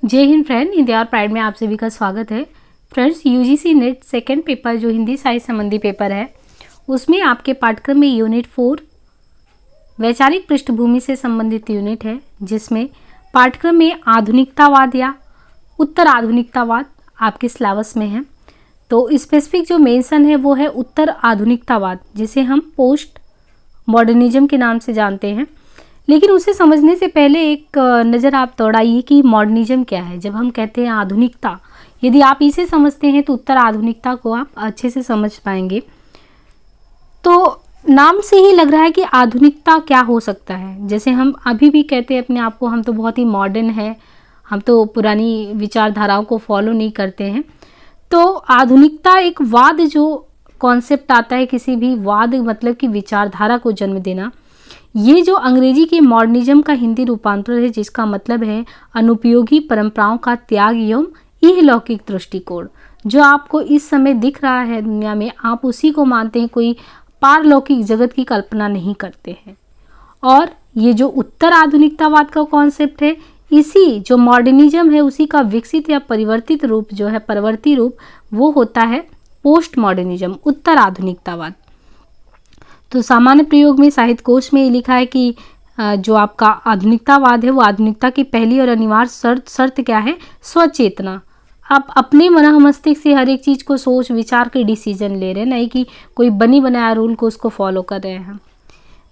जय हिंद फ्रेंड, हिंदी और प्राइड में आप सभी का स्वागत है। Friends, UGC net second paper जो हिंदी साहित्य संबंधी पेपर है उसमें आपके पाठ्यक्रम में यूनिट 4 वैचारिक पृष्ठभूमि से संबंधित यूनिट है, जिसमें पाठ्यक्रम में आधुनिकतावाद या उत्तर आधुनिकतावाद आपके सिलेबस में है। तो स्पेसिफिक जो मेंशन है वो है उत्तर आधुनिकतावाद, जिसे हम पोस्ट मॉडर्निज्म के नाम से जानते हैं। लेकिन उसे समझने से पहले एक नज़र आप दौड़ाइए कि मॉडर्निज्म क्या है। जब हम कहते हैं आधुनिकता, यदि आप इसे समझते हैं तो उत्तर आधुनिकता को आप अच्छे से समझ पाएंगे। तो नाम से ही लग रहा है कि आधुनिकता क्या हो सकता है। जैसे हम अभी भी कहते हैं अपने आप को, हम तो बहुत ही मॉडर्न है, हम तो पुरानी विचारधाराओं को फॉलो नहीं करते हैं। तो आधुनिकता एक वाद जो कॉन्सेप्ट आता है, किसी भी वाद मतलब कि विचारधारा को जन्म देना। ये जो अंग्रेजी के मॉडर्निज्म का हिंदी रूपांतर है, जिसका मतलब है अनुपयोगी परंपराओं का त्याग एवं इहलौकिक दृष्टिकोण। जो आपको इस समय दिख रहा है दुनिया में, आप उसी को मानते हैं, कोई पारलौकिक जगत की कल्पना नहीं करते हैं। और ये जो उत्तर आधुनिकतावाद का कॉन्सेप्ट है, इसी जो मॉडर्निज्म है उसी का विकसित या परिवर्तित रूप जो है, परवर्ती रूप, वो होता है पोस्ट मॉडर्निज्म, उत्तर आधुनिकतावाद। तो सामान्य प्रयोग में साहित्य कोश में ये लिखा है कि जो आपका आधुनिकतावाद है वो आधुनिकता की पहली और अनिवार्य शर्त क्या है? स्वचेतना। आप अपने मन मस्तिष्क से हर एक चीज़ को सोच विचार के डिसीजन ले रहे हैं, नहीं कि कोई बनी बनाया रूल को उसको फॉलो कर रहे हैं।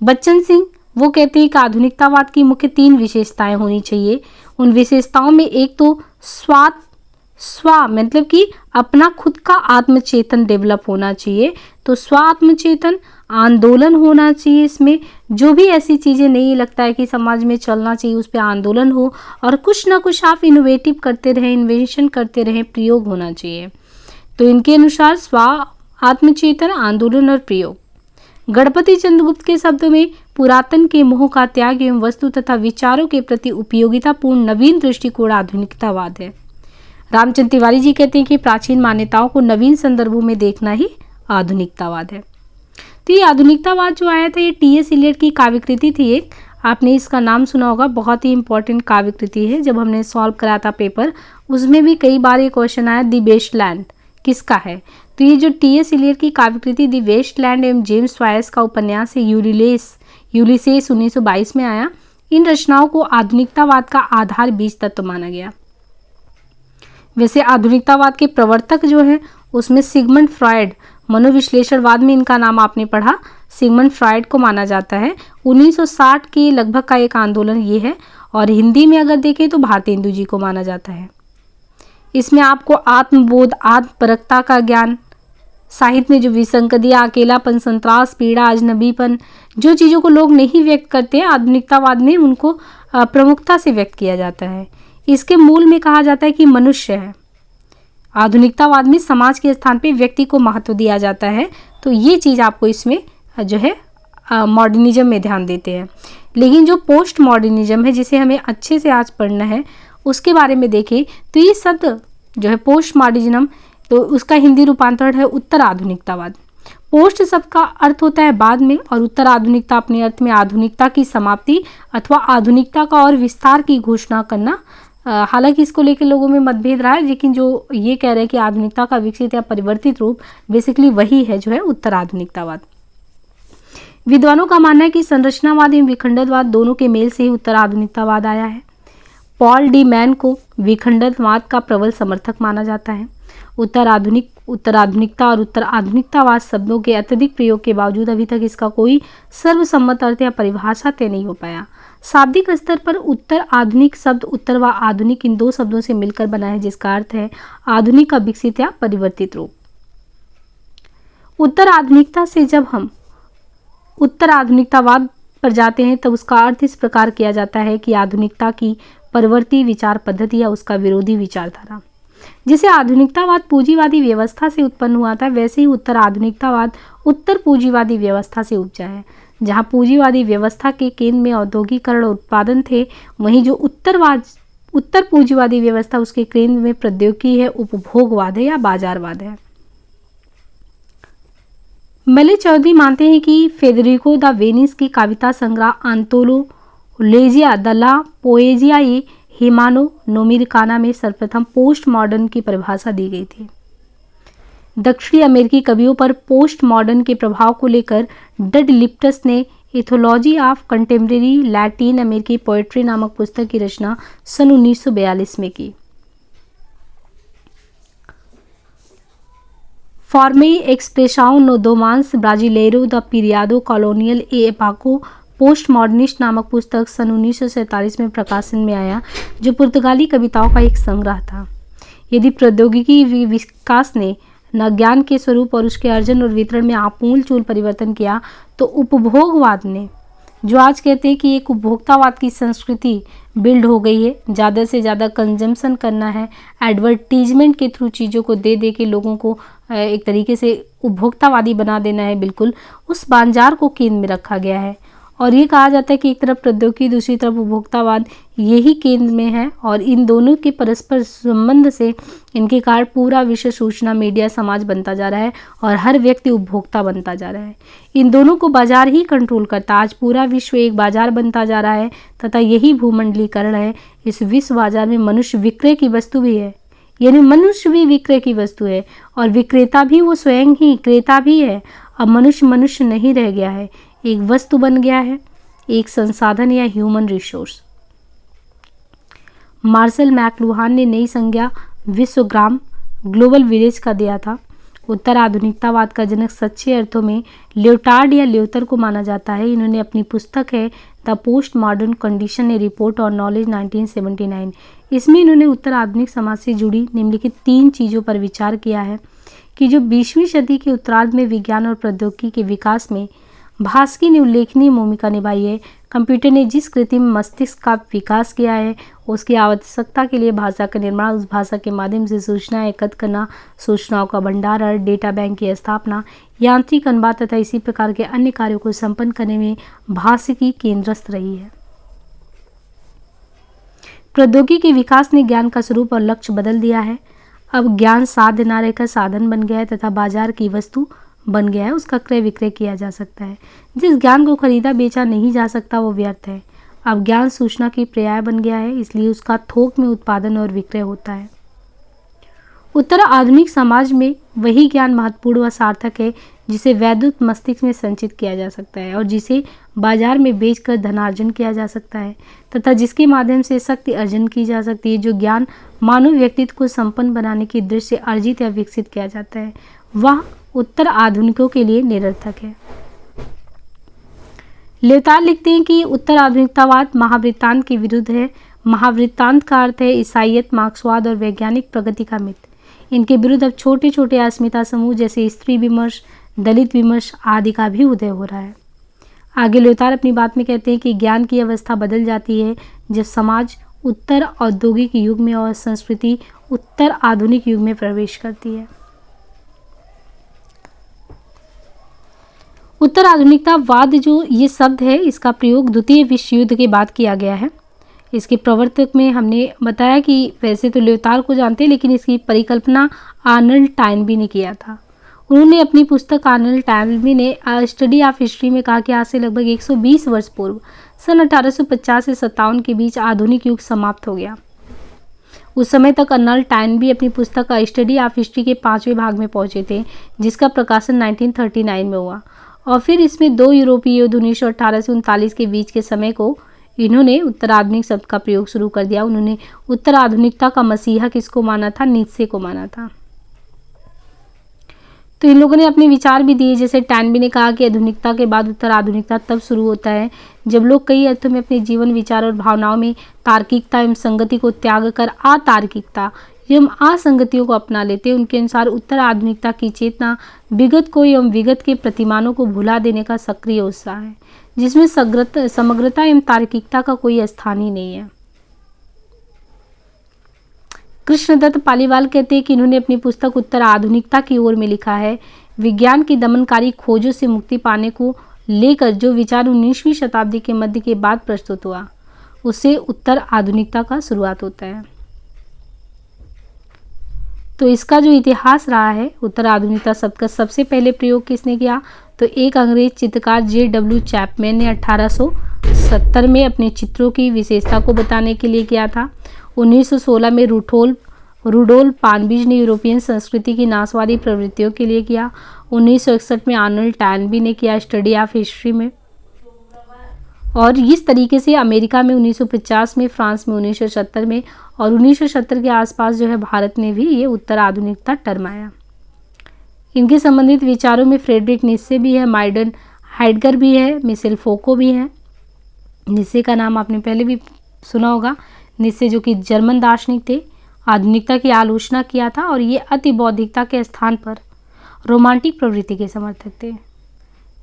बच्चन सिंह वो कहते हैं कि आधुनिकतावाद की मुख्य 3 विशेषताएं होनी चाहिए। उन विशेषताओं में एक तो स्व मतलब कि अपना खुद का आत्मचेतन डेवलप होना चाहिए। तो स्व आत्मचेतन, आंदोलन होना चाहिए। इसमें जो भी ऐसी चीज़ें नहीं लगता है कि समाज में चलना चाहिए, उस पर आंदोलन हो और कुछ ना कुछ आप इनोवेटिव करते रहें, इन्वेंशन करते रहें, प्रयोग होना चाहिए। तो इनके अनुसार स्व आत्मचेतन, आंदोलन और प्रयोग। गणपति चंद्रगुप्त के शब्दों में पुरातन के मोह का त्याग एवं वस्तु तथा विचारों के प्रति उपयोगितापूर्ण नवीन दृष्टिकोण आधुनिकतावाद है। रामचंद्र तिवारी जी कहते हैं कि प्राचीन मान्यताओं को नवीन संदर्भों में देखना ही आधुनिकतावाद है। तो ये आधुनिकतावाद जो आया था, ये टी.एस. इलियट की काव्यकृति थी एक, आपने इसका नाम सुना होगा, बहुत ही इंपॉर्टेंट काव्यकृति है। जब हमने सॉल्व कराया था पेपर, उसमें भी कई बार ये क्वेश्चन आया, दी वेस्टलैंड किसका है। तो ये जो टी.एस. इलियट की काव्यकृति दी वेस्टलैंड एवं जेम्स जॉयस का उपन्यास है यूलिसेस 1922 में आया। इन रचनाओं को आधुनिकतावाद का आधार बीज तत्व माना गया। वैसे आधुनिकतावाद के प्रवर्तक जो हैं उसमें सिगमंड फ्रॉयड, मनोविश्लेषणवाद में इनका नाम आपने पढ़ा, सिगमंड फ्रॉयड को माना जाता है। 1960 के लगभग का एक आंदोलन ये है। और हिंदी में अगर देखें तो भारतेंदु जी को माना जाता है। इसमें आपको आत्मबोध, आत्मपरकता का ज्ञान, साहित्य में जो विसंगतियाँ, अकेलापन, संत्रास, पीड़ा, अजनबीपन, जो चीज़ों को लोग नहीं व्यक्त करते हैं, आधुनिकतावाद में उनको प्रमुखता से व्यक्त किया जाता है। इसके मूल में कहा जाता है कि मनुष्य है। आधुनिकतावाद में समाज के स्थान पे व्यक्ति को महत्व दिया जाता है। तो ये चीज़ आपको इसमें जो है मॉडर्निज्म में ध्यान देते हैं। लेकिन जो पोस्ट मॉडर्निज्म है, जिसे हमें अच्छे से आज पढ़ना है, उसके बारे में देखें तो ये शब्द जो है पोस्ट मॉडर्निज्म, तो उसका हिंदी रूपांतरण है उत्तर आधुनिकतावाद। पोस्ट शब्द का अर्थ होता है बाद में, और उत्तर आधुनिकता अपने अर्थ में आधुनिकता की समाप्ति अथवा आधुनिकता का और विस्तार की घोषणा करना। हालांकि इसको लेकर लोगों में मतभेद रहा है, लेकिन जो ये कह रहे हैं कि आधुनिकता का विकसित या परिवर्तित रूप, बेसिकली वही है जो है उत्तर आधुनिकतावाद। विद्वानों का मानना है कि संरचनावाद एवं विखंडनवाद दोनों के मेल से ही उत्तर आधुनिकतावाद आया है। पॉल डी मैन को विखंडनवाद का प्रबल समर्थक माना जाता है। उत्तर आधुनिकता और उत्तर आधुनिकतावाद शब्दों के अत्यधिक प्रयोग के बावजूद अभी तक इसका कोई सर्वसम्मत अर्थ या परिभाषा तय नहीं हो पाया। शाब्दिक स्तर पर उत्तर आधुनिक शब्द उत्तर व आधुनिक इन 2 शब्दों से मिलकर बना है, जिसका अर्थ है आधुनिक का विकसित या परिवर्तित रूप। उत्तर आधुनिकता से जब हम उत्तर आधुनिकतावाद पर जाते हैं तब उसका अर्थ इस प्रकार किया जाता है कि आधुनिकता की परवर्ती विचार पद्धति या उसका विरोधी विचारधारा। जैसे आधुनिकतावाद पूंजीवादी व्यवस्था से उत्पन्न हुआ था, वैसे ही उत्तर आधुनिकतावाद उत्तर पूंजीवादी व्यवस्था से उपजा है। जहां पूंजीवादी व्यवस्था के केंद्र में औद्योगिकरण और उत्पादन थे, वहीं जो उत्तर पूंजीवादी व्यवस्था उसके केंद्र में प्रौद्योगिकी है, उपभोगवाद है या बाजारवाद है। मले चौधरी मानते हैं कि फेडरिको द वेनिस की कविता संग्रह आंतोलोजिया द ला पोएजिया हिमानो नोमिरकाना में सर्वप्रथम पोस्ट मॉडर्न की परिभाषा दी गई थी। दक्षिणी अमेरिकी कवियों पर पोस्ट मॉडर्न के प्रभाव को लेकर डड लिप्टस ने एथोलॉजी ऑफ कंटेम्प्रेरी लैटिन अमेरिकी पोएट्री नामक पुस्तक की रचना सन 1942 में की। फॉर्मे एक्सप्रेसाओं नो दोमांस ब्राजिलेरो द पीरियादो कॉलोनियल ए एपाको पोस्ट मॉडर्निस्ट नामक पुस्तक सन 1947 में प्रकाशन में आया, जो पुर्तगाली कविताओं का एक संग्रह था। यदि प्रौद्योगिकी विकास ने न ज्ञान के स्वरूप और उसके अर्जन और वितरण में आमूल परिवर्तन किया, तो उपभोगवाद ने, जो आज कहते हैं कि एक उपभोक्तावाद की संस्कृति बिल्ड हो गई है, ज़्यादा से ज़्यादा कंजम्पशन करना है, एडवर्टीजमेंट के थ्रू चीज़ों को दे दे के लोगों को एक तरीके से उपभोक्तावादी बना देना है, बिल्कुल उस बाजार को केंद्र में रखा गया है। और ये कहा जाता है कि एक तरफ प्रौद्योगिकी, दूसरी तरफ उपभोक्तावाद, यही केंद्र में है, और इन दोनों के परस्पर संबंध से इनके कारण पूरा विश्व सूचना मीडिया समाज बनता जा रहा है और हर व्यक्ति उपभोक्ता बनता जा रहा है। इन दोनों को बाजार ही कंट्रोल करता। आज पूरा विश्व एक बाजार बनता जा रहा है तथा यही भूमंडलीकरण है। इस विश्व बाजार में मनुष्य विक्रय की वस्तु भी है, यानी मनुष्य भी विक्रय की वस्तु है और विक्रेता भी वो स्वयं ही क्रेता भी है। अब मनुष्य नहीं रह गया है, एक वस्तु बन गया है, एक संसाधन या ह्यूमन रिसोर्स। मार्शल मैकलुहान ने नई संज्ञा विश्वग्राम ग्लोबल विलेज का दिया था। उत्तर आधुनिकतावाद का जनक सच्चे अर्थों में लियोटार्ड या लियोतर को माना जाता है। इन्होंने अपनी पुस्तक है the post modern condition A report on knowledge 1979, इसमें इन्होंने उत्तर आधुनिक समाज से जुड़ी निम्नलिखित 3 चीज़ों पर विचार किया है कि जो 20वीं सदी के उत्तरार्ध में विज्ञान और प्रौद्योगिकी के विकास में भास्की ने उल्लेखनीय भूमिका निभाई है। कंप्यूटर ने जिस कृत्रिम मस्तिष्क का विकास किया है, उसकी आवश्यकता के लिए भाषा का निर्माण, उस भाषा के माध्यम से सूचनाएं एकत्र करना, सूचनाओं का भंडारण, डेटा बैंक की स्थापना, यांत्रिक अनुवाद तथा इसी प्रकार के अन्य कार्यों को संपन्न करने में भाषिकी केंद्रस्थ रही है। प्रौद्योगिकी के विकास ने ज्ञान का स्वरूप और लक्ष्य बदल दिया है। अब ज्ञान साध्य न रहकर साधन बन गया है तथा बाजार की वस्तु बन गया है, उसका क्रय विक्रय किया जा सकता है। जिस ज्ञान को खरीदा बेचा नहीं जा सकता वो व्यर्थ है। अब ज्ञान सूचना की पर्याय बन गया है, इसलिए उसका थोक में उत्पादन और विक्रय होता है। उत्तर आधुनिक समाज में वही ज्ञान महत्वपूर्ण व सार्थक है जिसे वैद्युत मस्तिष्क में संचित किया जा सकता है और जिसे बाजार में बेचकर धनार्जन किया जा सकता है तथा जिसके माध्यम से शक्ति अर्जन की जा सकती है। जो ज्ञान मानव व्यक्तित्व को संपन्न बनाने की दृष्टि से अर्जित या विकसित किया जाता है, वह उत्तर आधुनिकों के लिए निरर्थक है। लियोटार्ड लिखते हैं कि उत्तर आधुनिकतावाद महावृत्तांत के विरुद्ध है। महावृत्तांत का अर्थ है ईसाइयत, मार्क्सवाद और वैज्ञानिक प्रगति का मिथ। इनके विरुद्ध अब छोटे छोटे अस्मिता समूह जैसे स्त्री विमर्श, दलित विमर्श आदि का भी उदय हो रहा है। आगे लियोटार्ड अपनी बात में कहते हैं कि ज्ञान की अवस्था बदल जाती है जब समाज उत्तर औद्योगिक युग में और संस्कृति उत्तर आधुनिक युग में प्रवेश करती है। उत्तर आधुनिकतावाद जो ये शब्द है, इसका प्रयोग द्वितीय विश्व युद्ध के बाद किया गया है। इसके प्रवर्तक में हमने बताया कि वैसे तो लियोटार्ड को जानते हैं, लेकिन इसकी परिकल्पना आर्नल्ड टॉयनबी ने किया था। उन्होंने अपनी पुस्तक आर्नल्ड टॉयनबी ने स्टडी ऑफ हिस्ट्री में कहा कि आज से लगभग 120 वर्ष पूर्व सन 1850 से 57 के बीच आधुनिक युग समाप्त हो गया। उस समय तक आर्नल्ड टॉयनबी अपनी पुस्तक स्टडी ऑफ हिस्ट्री के 5वें भाग में पहुंचे थे, जिसका प्रकाशन 1939 में हुआ। और फिर इसमें 2 यूरोपीय युद्ध 1918 से 1939 के बीच के समय को इन्होंने उत्तर आधुनिक शब्द का प्रयोग शुरू कर दिया। उन्होंने उत्तर आधुनिकता का मसीहा किसको माना था? नीत्शे को माना था। तो इन लोगों ने अपने विचार भी दिए, जैसे टॉयनबी ने कहा कि आधुनिकता के बाद उत्तर आधुनिकता तब शुरू होता है जब लोग कई अर्थों में अपने जीवन, विचार और भावनाओं में तार्किकता एवं संगति को त्याग कर अतार्किकता एवं असंगतियों को अपना लेते हैं। उनके अनुसार उत्तर आधुनिकता की चेतना विगत को एवं विगत के प्रतिमानों को भुला देने का सक्रिय उत्साह है, जिसमें समग्रता एवं तार्किकता का कोई स्थान ही नहीं है। कृष्णदत्त पालीवाल कहते हैं कि इन्होंने अपनी पुस्तक उत्तर आधुनिकता की ओर में लिखा है, विज्ञान की दमनकारी खोजों से मुक्ति पाने को लेकर जो विचार 19वीं शताब्दी के मध्य के बाद प्रस्तुत हुआ, उससे उत्तर आधुनिकता का शुरुआत होता है। तो इसका जो इतिहास रहा है, उत्तर आधुनिकता शब्द का सबसे पहले प्रयोग किसने किया? तो एक अंग्रेज चित्रकार J.W. चैपमैन ने 1970 में अपने चित्रों की विशेषता को बताने के लिए किया था। 1916 में रूडोल्फ पानबिज ने यूरोपियन संस्कृति की नाशवादी प्रवृत्तियों के लिए किया। 1961 में आर्नल्ड टैनबी ने किया स्टडी ऑफ हिस्ट्री में। और इस तरीके से अमेरिका में 1950 में, फ्रांस में 1970 में और 1970 के आसपास जो है भारत में भी ये उत्तर आधुनिकता टर्म आया। इनके संबंधित विचारों में फ्रेडरिक नीत्शे भी है, माइडन हाइडगर भी है, मिशेल फोको भी है। नीत्शे का नाम आपने पहले भी सुना होगा। नीत्शे जो कि जर्मन दार्शनिक थे, आधुनिकता की आलोचना किया था और ये अति बौद्धिकता के स्थान पर रोमांटिक प्रवृत्ति के समर्थक थे।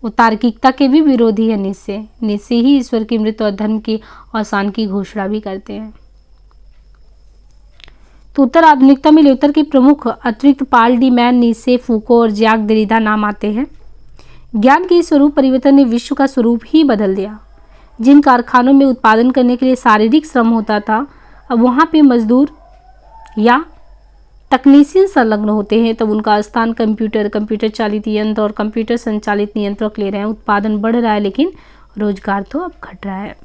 वो तार्किकता के भी विरोधी है। नीत्शे ही ईश्वर की मृत्यु और धर्म की अवसान की घोषणा भी करते हैं। तो उत्तर आधुनिकता में ल्यूथर के प्रमुख अतिरिक्त पाल डी मैन, नीत्शे, फूको और जैक देरिडा नाम आते हैं। ज्ञान के स्वरूप परिवर्तन ने विश्व का स्वरूप ही बदल दिया। जिन कारखानों में उत्पादन करने के लिए शारीरिक श्रम होता था, अब वहाँ पे मजदूर या तकनीशियन संलग्न होते हैं, तब उनका स्थान कंप्यूटर चालित यंत्र और कंप्यूटर संचालित नियंत्रक ले रहे हैं। उत्पादन बढ़ रहा है लेकिन रोजगार तो अब घट रहा है।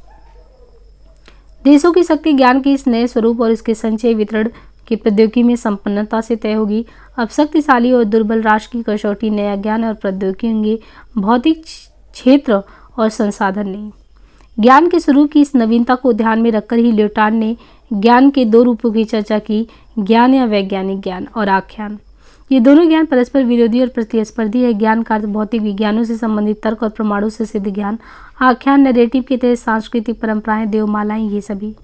देशों की शक्ति ज्ञान के इस नए स्वरूप और इसके संचय वितरण की प्रौद्योगिकी में संपन्नता से तय होगी। अब शक्तिशाली और दुर्बल राष्ट्र की कसौटी नया ज्ञान और प्रौद्योगिकी होंगे, भौतिक क्षेत्र और संसाधन नहीं। ज्ञान के स्वरूप की इस नवीनता को ध्यान में रखकर ही ल्यूटार्ड ने ज्ञान के दो रूपों की चर्चा की, ज्ञान या वैज्ञानिक ज्ञान और आख्यान। ये दोनों ज्ञान परस्पर विरोधी और प्रतिस्पर्धी है। ज्ञान का अर्थ भौतिक विज्ञानों से संबंधित तर्क और प्रमाणों से सिद्ध ज्ञान, आख्यान नैरेटिव के तहत सांस्कृतिक परंपराएं, देवमालाएं, ये सभी।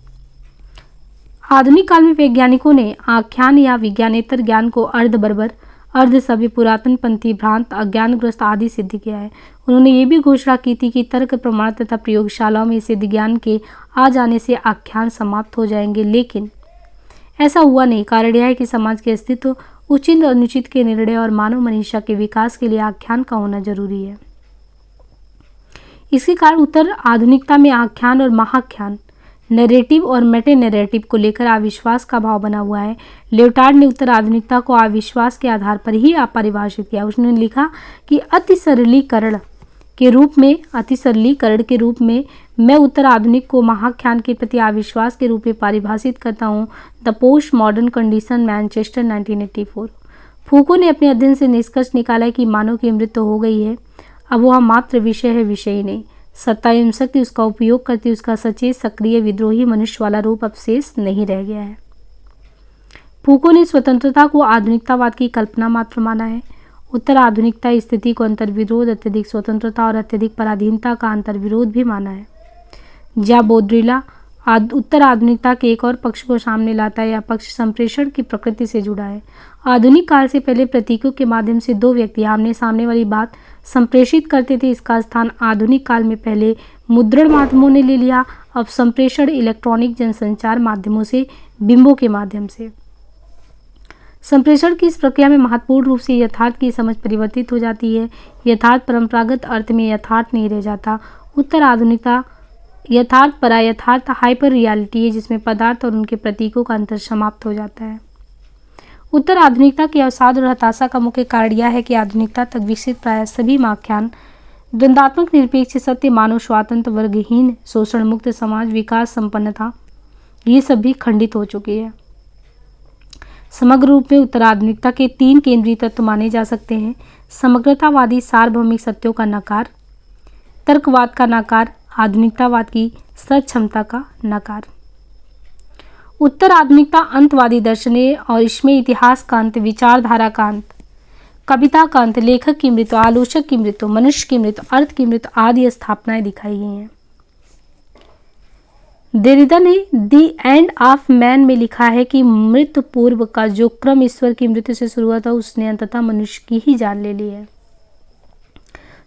आधुनिक काल में वैज्ञानिकों ने आख्यान या विज्ञानेतर ज्ञान को अर्ध बर्बर, अर्ध सभ्य, पुरातन पंथी, भ्रांत, अज्ञानग्रस्त आदि सिद्ध किया है। उन्होंने ये भी घोषणा की थी कि तर्क, प्रमाण तथा प्रयोगशालाओं में सिद्ध ज्ञान के आ जाने से आख्यान समाप्त हो जाएंगे, लेकिन ऐसा हुआ नहीं। कारण यह है कि समाज के अस्तित्व, उचित और अनुचित के निर्णय और मानव मनीषा के विकास के लिए आख्यान का होना जरूरी है। इसके कारण उत्तर आधुनिकता में आख्यान और महाख्यान, नैरेटिव और मेटे नैरेटिव को लेकर अविश्वास का भाव बना हुआ है। ल्यूटार्ड ने उत्तर आधुनिकता को अविश्वास के आधार पर ही परिभाषित किया। उसने लिखा कि अति सरलीकरण के रूप में मैं उत्तर आधुनिक को महाख्यान के प्रति अविश्वास के रूप में परिभाषित करता हूँ। The post modern condition, Manchester 1984। फूको ने अपने अध्ययन से निष्कर्ष निकाला कि मानव की मृत्यु हो गई है, अब वह मात्र विषय है, विषय ही नहीं। सत्ता एवं शक्ति उसका उपयोग करती उसका सचेत, सक्रिय, विद्रोही मनुष्य वाला रूप अवशेष नहीं रह गया है। फूको ने स्वतंत्रता को आधुनिकतावाद की कल्पना मात्र माना है। उत्तर आधुनिकता स्थिति को अंतर्विरोध, अत्यधिक स्वतंत्रता और अत्यधिक पराधीनता का अंतर्विरोध भी माना है। जा बोद्रिला उत्तर आधुनिकता के एक और पक्ष को सामने लाता है। यह पक्ष संप्रेषण की प्रकृति से जुड़ा है। आधुनिक काल से पहले प्रतीकों के माध्यम से दो व्यक्ति आमने सामने वाली बात संप्रेषित करते थे। इसका स्थान आधुनिक काल में पहले मुद्रण माध्यमों ने ले लिया। अब संप्रेषण इलेक्ट्रॉनिक जनसंचार माध्यमों से, बिंबों के माध्यम से। संप्रेषण की इस प्रक्रिया में महत्वपूर्ण रूप से यथार्थ की समझ परिवर्तित हो जाती है। यथार्थ परंपरागत अर्थ में यथार्थ नहीं रह जाता। उत्तर आधुनिकता यथार्थ परायथार्थ हाइपर रियलिटी है, जिसमें पदार्थ और उनके प्रतीकों का अंतर समाप्त हो जाता है। उत्तर आधुनिकता की अवसाद और हताशा का मुख्य कारण यह है कि आधुनिकता तक विकसित प्राय सभी आख्यान, द्वंद्वात्मक निरपेक्ष सत्य, मानव स्वातंत्र, वर्गहीन, शोषण मुक्त समाज, विकास, संपन्नता, ये सब भी खंडित हो चुकी है। समग्र रूप में उत्तर आधुनिकता के तीन केंद्रीय तत्व माने जा सकते हैं: समग्रतावादी सार्वभौमिक सत्यों का नकार, तर्कवाद का नकार, आधुनिकतावाद की सक्षमता का नकार। उत्तर आधुनिकता अंतवादी दर्शन है और इसमें इतिहास का अंत, विचारधारा का अंत, कविता का अंत, लेखक की मृत्यु, आलोचक की मृत्यु, मनुष्य की मृत्यु, अर्थ की मृत्यु आदि स्थापनाएं दिखाई गई हैं। देरिडा ने द एंड ऑफ मैन में लिखा है कि मृत्यु पूर्व का जो क्रम ईश्वर की मृत्यु से शुरू हुआ था, उसने अंततः मनुष्य की ही जान ले ली है।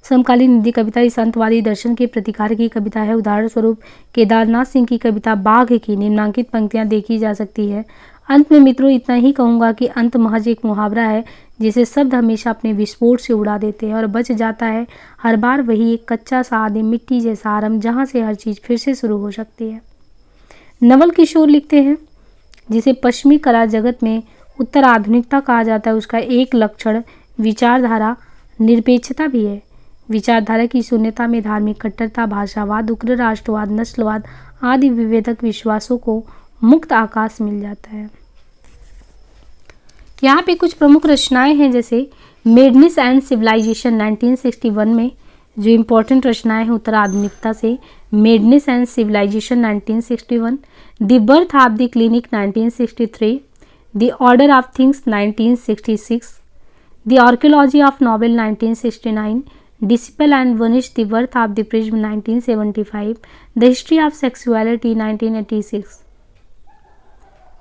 समकालीन हिंदी कविता इस अंतवादी दर्शन के प्रतिकार की कविता है। उदाहरण स्वरूप केदारनाथ सिंह की कविता बाघ की निम्नांकित पंक्तियां देखी जा सकती है। अंत में मित्रों इतना ही कहूँगा कि अंत महज एक मुहावरा है, जिसे शब्द हमेशा अपने विस्फोट से उड़ा देते हैं और बच जाता है हर बार वही एक कच्चा सा आदि मिट्टी जैसा आरंभ, जहाँ से हर चीज़ फिर से शुरू हो सकती है। नवल किशोर लिखते हैं, जिसे पश्चिमी कला जगत में उत्तर आधुनिकता कहा जाता है, उसका एक लक्षण विचारधारा निरपेक्षता भी है। विचारधारा की शून्यता में धार्मिक कट्टरता, भाषावाद, उग्र राष्ट्रवाद, नस्लवाद आदि विभेदक विश्वासों को मुक्त आकाश मिल जाता है। यहाँ पे कुछ प्रमुख रचनाएं हैं, जैसे मेडनेस एंड सिविलाइजेशन 1961 में जो इम्पोर्टेंट रचनाएं हैं उत्तर आधुनिकता से, madness and civilization 1961, the birth of the clinic 1963, the order of things 1966, the archaeology of noble 1969, discipline and punish the birth of the prison 1975, the history of sexuality 1986।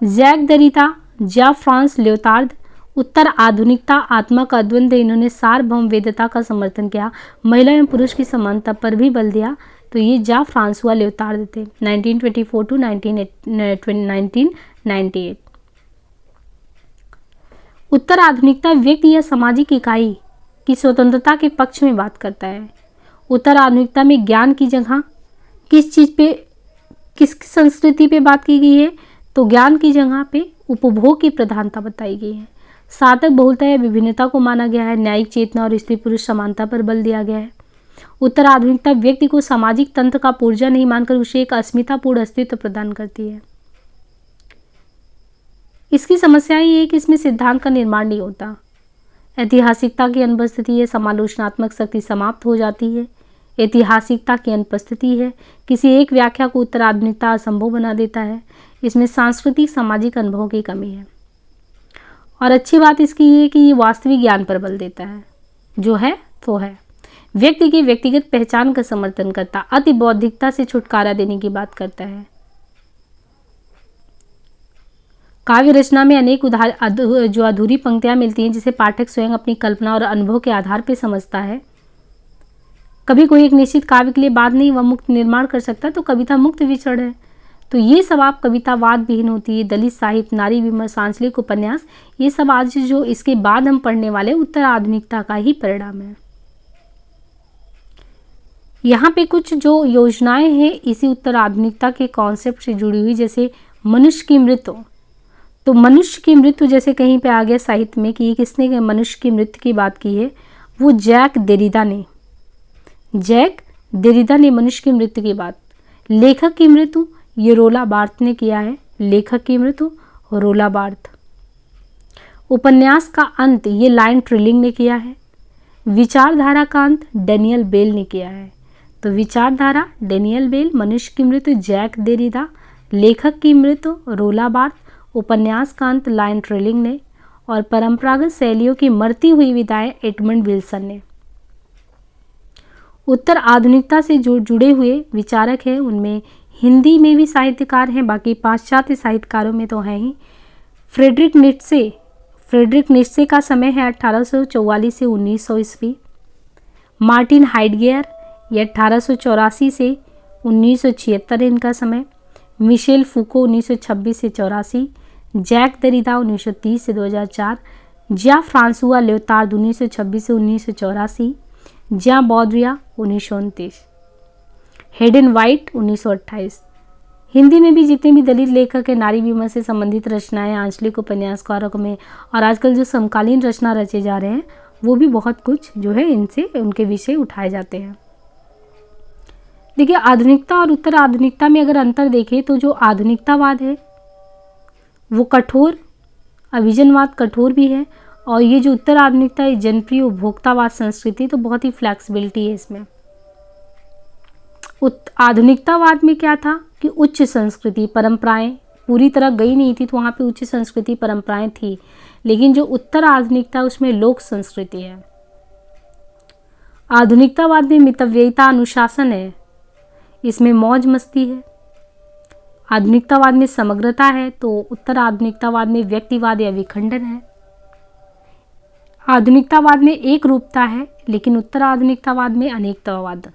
Jacques Derrida, Jean François ल्योतार्द, उत्तर आधुनिकता आत्मा का द्वंद, इन्होंने सार्वभौम वेदता का समर्थन किया, महिला एवं पुरुष की समानता पर भी बल दिया। तो ये ज्या फ्रांसुआ ल्योतार्द थे 1924 टू 1998। उत्तर आधुनिकता व्यक्ति या सामाजिक इकाई की स्वतंत्रता के पक्ष में बात करता है। उत्तर आधुनिकता में ज्ञान की जगह किस चीज़ पे, किस संस्कृति पे बात की गई है, तो ज्ञान की जगह पे उपभोग की प्रधानता बताई गई है। साधक बहुलता या विभिन्नता को माना गया है। न्यायिक चेतना और स्त्री पुरुष समानता पर बल दिया गया है। उत्तर आधुनिकता व्यक्ति को सामाजिक तंत्र का पुर्जा नहीं मानकर उसे एक अस्मितापूर्ण अस्तित्व प्रदान करती है। इसकी समस्या ये है कि इसमें सिद्धांत का निर्माण नहीं होता, ऐतिहासिकता की अनुपस्थिति है, समालोचनात्मक शक्ति समाप्त हो जाती है। ऐतिहासिकता की अनुपस्थिति है, किसी एक व्याख्या को उत्तर आधुनिकता असंभव बना देता है। इसमें सांस्कृतिक सामाजिक अनुभवों की कमी है। और अच्छी बात इसकी ये है कि ये वास्तविक ज्ञान पर बल देता है, जो है तो है। व्यक्ति की व्यक्तिगत पहचान का समर्थन करता, अति बौद्धिकता से छुटकारा देने की बात करता है। काव्य रचना में अनेक जो अधूरी पंक्तियां मिलती हैं, जिसे पाठक स्वयं अपनी कल्पना और अनुभव के आधार पर समझता है। कभी कोई एक निश्चित काव्य के लिए बात नहीं वह मुक्त निर्माण कर सकता, तो कविता मुक्त विचरण है। तो ये सब आप कवितावाद विहीन होती है, दलित साहित्य, नारी विमर्श, आंचलिक उपन्यास, ये सब आज जो इसके बाद हम पढ़ने वाले उत्तर आधुनिकता का ही परिणाम है। यहाँ पे कुछ जो योजनाएं हैं इसी उत्तर आधुनिकता के कॉन्सेप्ट से जुड़ी हुई, जैसे मनुष्य की मृत्यु। तो मनुष्य की मृत्यु जैसे कहीं पे आ गया साहित्य में कि ये किसने मनुष्य की मृत्यु की बात की है, वो जैक देरिदा ने मनुष्य की मृत्यु की बात। लेखक की मृत्यु ये रोला बार्थ ने किया है। लेखक की मृत्यु रोला बार्थ। उपन्यास का अंत ये लाइन ट्रिलिंग ने किया है। विचारधारा का अंत डेनियल बेल ने किया है। तो विचारधारा डेनियल बेल, मनुष्य की मृत्यु जैक देरिदा, लेखक की मृत्यु रोला बार्थ, उपन्यास का अंत लाइन ट्रिलिंग ने, और परंपरागत शैलियों की मरती हुई विदाएं एडमंड विल्सन ने। उत्तर आधुनिकता से जो जुड़े हुए विचारक हैं उनमें हिंदी में भी साहित्यकार हैं, बाकी पाश्चात्य साहित्यकारों में तो हैं ही। फ्रेडरिक नित्शे का समय है 1844 से 1900 ईस्वी। मार्टिन हाइडगेयर ये 1884 से 1976 इनका समय। मिशेल फूको 1926 से 84, जैक दरिदा 1930 से 2004, ज्या फ्रांसुआ ल्योतार्द 1926 से 1984, ज्या बौद्रिया 1929, हेडन वाइट 1928। हिंदी में भी जितने भी दलित लेखक हैं, नारी विमर्श से संबंधित रचनाएं, आंचलिक उपन्यासकारों में, और आजकल जो समकालीन रचना रचे जा रहे हैं वो भी बहुत कुछ जो है इनसे उनके विषय उठाए जाते हैं। देखिए, आधुनिकता और उत्तर आधुनिकता में अगर अंतर देखें तो जो आधुनिकतावाद है वो कठोर, अभिजनवाद कठोर भी है, और ये जो उत्तर आधुनिकता है जनप्रिय उपभोक्तावाद संस्कृति, तो बहुत ही फ्लैक्सिबिलिटी है इसमें। आधुनिकतावाद में क्या था कि उच्च संस्कृति परंपराएं पूरी तरह गई नहीं थी, तो वहाँ पे उच्च संस्कृति परंपराएं थी, लेकिन जो उत्तर आधुनिकता उसमें लोक संस्कृति है। आधुनिकतावाद में मितव्ययिता अनुशासन है, इसमें मौज मस्ती है। आधुनिकतावाद में समग्रता है, तो उत्तर आधुनिकतावाद में व्यक्तिवाद या विखंडन है। आधुनिकतावाद में एक रूपता है, लेकिन उत्तर आधुनिकतावाद में अनेकतावाद।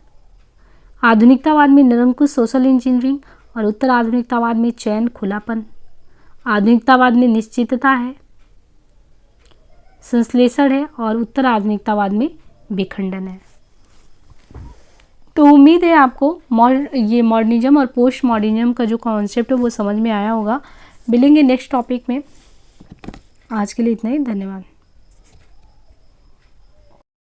आधुनिकतावाद में निरंकुश सोशल इंजीनियरिंग और उत्तर आधुनिकतावाद में चयन, खुलापन। आधुनिकतावाद में निश्चितता है, संश्लेषण है, और उत्तर आधुनिकतावाद में विखंडन है। तो उम्मीद है आपको ये मॉडर्निज्म और पोस्ट मॉडर्निज्म का जो कॉन्सेप्ट है वो समझ में आया होगा। मिलेंगे नेक्स्ट टॉपिक में। आज के लिए इतना ही, धन्यवाद।